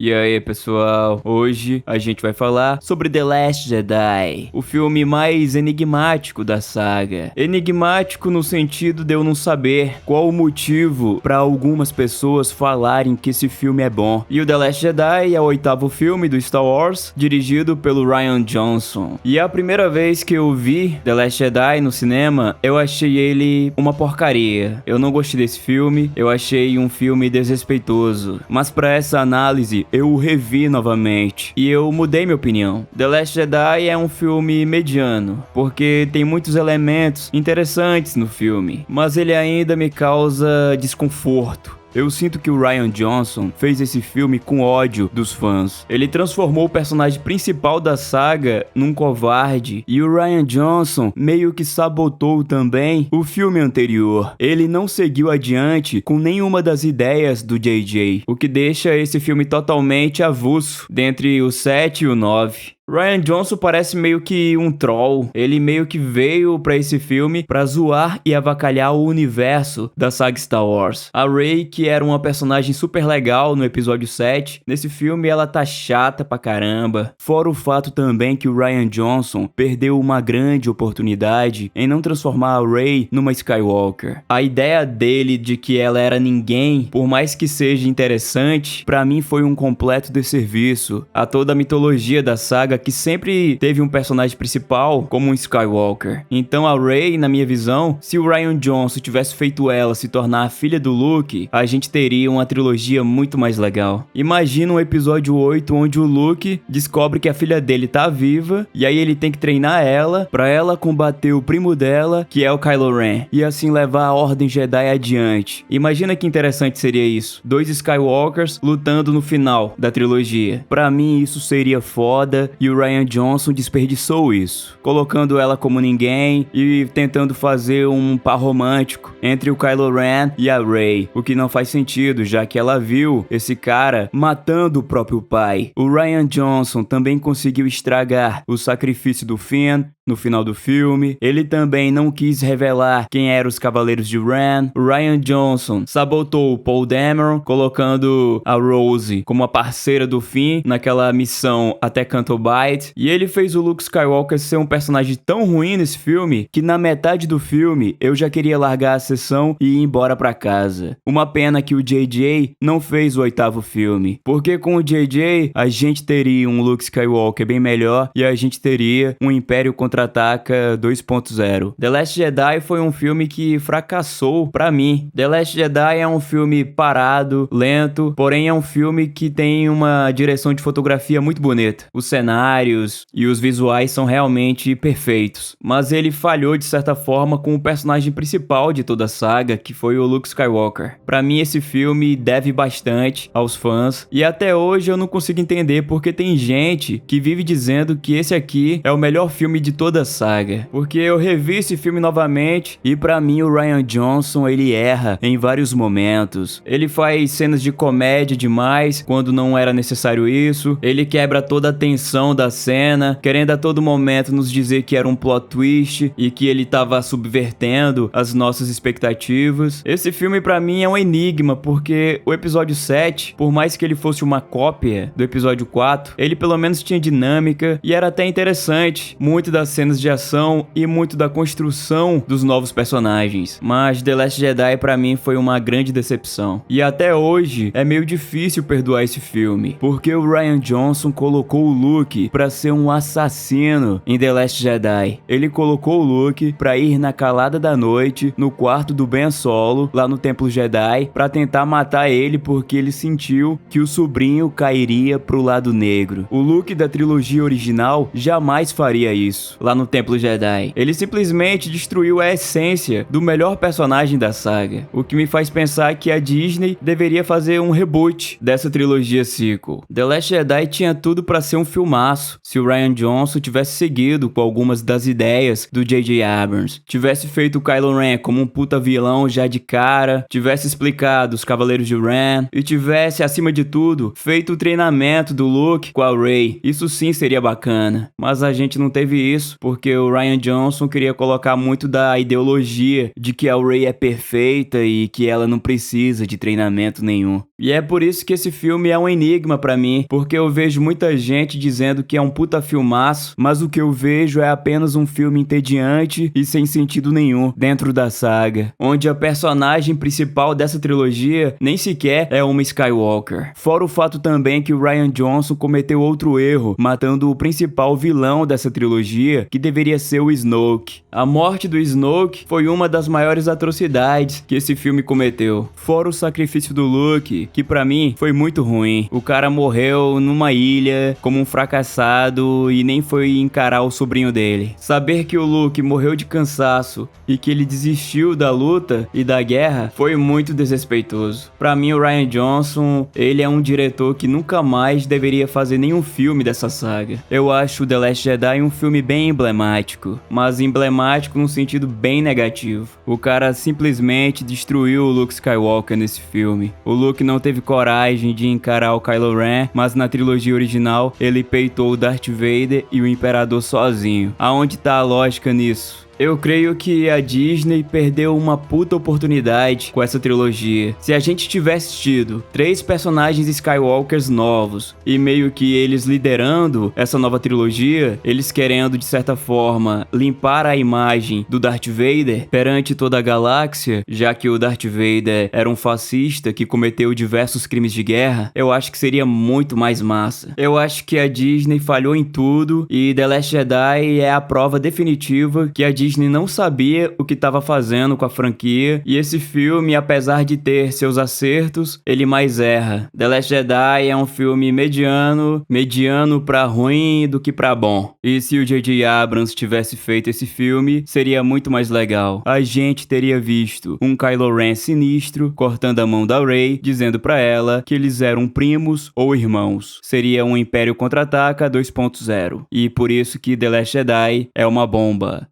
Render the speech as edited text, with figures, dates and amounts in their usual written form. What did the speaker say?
E aí, pessoal, hoje a gente vai falar sobre The Last Jedi, o filme mais enigmático da saga. Enigmático no sentido de eu não saber qual o motivo para algumas pessoas falarem que esse filme é bom. E o The Last Jedi é o 8º filme do Star Wars, dirigido pelo Rian Johnson. E a primeira vez que eu vi The Last Jedi no cinema, eu achei ele uma porcaria. Eu não gostei desse filme, eu achei um filme desrespeitoso. Mas para essa análise, eu o revi novamente e eu mudei minha opinião. The Last Jedi é um filme mediano, porque tem muitos elementos interessantes no filme, mas ele ainda me causa desconforto. Eu sinto que o Rian Johnson fez esse filme com ódio dos fãs. Ele transformou o personagem principal da saga num covarde, e o Rian Johnson meio que sabotou também o filme anterior. Ele não seguiu adiante com nenhuma das ideias do JJ, o que deixa esse filme totalmente avulso dentre o 7 e o 9. Rian Johnson parece meio que um troll. Ele meio que veio pra esse filme pra zoar e avacalhar o universo da saga Star Wars. A Rey, que era uma personagem super legal no episódio 7, nesse filme ela tá chata pra caramba. Fora o fato também que o Rian Johnson perdeu uma grande oportunidade em não transformar a Rey numa Skywalker. A ideia dele de que ela era ninguém, por mais que seja interessante, pra mim foi um completo desserviço a toda a mitologia da saga, que sempre teve um personagem principal como um Skywalker. Então a Rey, na minha visão, se o Rian Johnson tivesse feito ela se tornar a filha do Luke, a gente teria uma trilogia muito mais legal. Imagina um episódio 8 onde o Luke descobre que a filha dele tá viva, e aí ele tem que treinar ela pra ela combater o primo dela, que é o Kylo Ren, e assim levar a Ordem Jedi adiante. Imagina que interessante seria isso. 2 Skywalkers lutando no final da trilogia. Pra mim isso seria foda, e o Rian Johnson desperdiçou isso, colocando ela como ninguém e tentando fazer um par romântico entre o Kylo Ren e a Rey, o que não faz sentido, já que ela viu esse cara matando o próprio pai. O Rian Johnson também conseguiu estragar o sacrifício do Finn no final do filme. Ele também não quis revelar quem eram os Cavaleiros de Ren. O Rian Johnson sabotou o Paul Dameron, colocando a Rose como a parceira do Finn naquela missão até Canto Bight. E ele fez o Luke Skywalker ser um personagem tão ruim nesse filme que na metade do filme eu já queria largar a sessão e ir embora pra casa. Uma pena que o JJ não fez o 8º filme, porque com o JJ a gente teria um Luke Skywalker bem melhor e a gente teria um Império Contra-Ataca 2.0. The Last Jedi foi um filme que fracassou pra mim. The Last Jedi é um filme parado, lento, porém é um filme que tem uma direção de fotografia muito bonita. Os cenários e os visuais são realmente perfeitos, mas ele falhou de certa forma com o personagem principal de toda a saga, que foi o Luke Skywalker. Pra mim esse filme deve bastante aos fãs, e até hoje eu não consigo entender porque tem gente que vive dizendo que esse aqui é o melhor filme de toda a saga, porque eu revi esse filme novamente e pra mim o Rian Johnson ele erra em vários momentos. Ele faz cenas de comédia demais quando não era necessário isso, ele quebra toda a tensão da cena, querendo a todo momento nos dizer que era um plot twist e que ele tava subvertendo as nossas expectativas. Esse filme pra mim é um enigma, porque o episódio 7, por mais que ele fosse uma cópia do episódio 4, ele pelo menos tinha dinâmica e era até interessante, muito das cenas de ação e muito da construção dos novos personagens. Mas The Last Jedi pra mim foi uma grande decepção. E até hoje é meio difícil perdoar esse filme, porque o Rian Johnson colocou o Luke pra ser um assassino em The Last Jedi. Ele colocou o Luke pra ir na calada da noite, no quarto do Ben Solo, lá no Templo Jedi, pra tentar matar ele porque ele sentiu que o sobrinho cairia pro lado negro. O Luke da trilogia original jamais faria isso lá no Templo Jedi. Ele simplesmente destruiu a essência do melhor personagem da saga, o que me faz pensar que a Disney deveria fazer um reboot dessa trilogia sequel. The Last Jedi tinha tudo pra ser um filmaço, filmaço se o Rian Johnson tivesse seguido com algumas das ideias do J.J. Abrams. Tivesse feito o Kylo Ren como um puta vilão já de cara, tivesse explicado os Cavaleiros de Ren e tivesse, acima de tudo, feito o treinamento do Luke com a Rey. Isso sim seria bacana. Mas a gente não teve isso porque o Rian Johnson queria colocar muito da ideologia de que a Rey é perfeita e que ela não precisa de treinamento nenhum. E é por isso que esse filme é um enigma pra mim, porque eu vejo muita gente dizendo que é um puta filmaço, mas o que eu vejo é apenas um filme entediante e sem sentido nenhum dentro da saga, onde a personagem principal dessa trilogia nem sequer é uma Skywalker. Fora o fato também que o Rian Johnson cometeu outro erro, matando o principal vilão dessa trilogia, que deveria ser o Snoke. A morte do Snoke foi uma das maiores atrocidades que esse filme cometeu. Fora o sacrifício do Luke, que pra mim foi muito ruim. O cara morreu numa ilha como um fracassado e nem foi encarar o sobrinho dele. Saber que o Luke morreu de cansaço e que ele desistiu da luta e da guerra foi muito desrespeitoso. Pra mim, o Rian Johnson, ele é um diretor que nunca mais deveria fazer nenhum filme dessa saga. Eu acho The Last Jedi um filme bem emblemático, mas emblemático num sentido bem negativo. O cara simplesmente destruiu o Luke Skywalker nesse filme. O Luke não teve coragem de encarar o Kylo Ren, mas na trilogia original ele peitou o Darth Vader e o Imperador sozinho. Aonde tá a lógica nisso? Eu creio que a Disney perdeu uma puta oportunidade com essa trilogia. Se a gente tivesse tido 3 personagens Skywalkers novos e meio que eles liderando essa nova trilogia, eles querendo de certa forma limpar a imagem do Darth Vader perante toda a galáxia, já que o Darth Vader era um fascista que cometeu diversos crimes de guerra, eu acho que seria muito mais massa. Eu acho que a Disney falhou em tudo e The Last Jedi é a prova definitiva que a Disney não sabia o que estava fazendo com a franquia, e esse filme, apesar de ter seus acertos, ele mais erra. The Last Jedi é um filme mediano pra ruim do que pra bom. E se o J.J. Abrams tivesse feito esse filme, seria muito mais legal. A gente teria visto um Kylo Ren sinistro cortando a mão da Rey, dizendo pra ela que eles eram primos ou irmãos. Seria um Império Contra-Ataca 2.0. E por isso que The Last Jedi é uma bomba.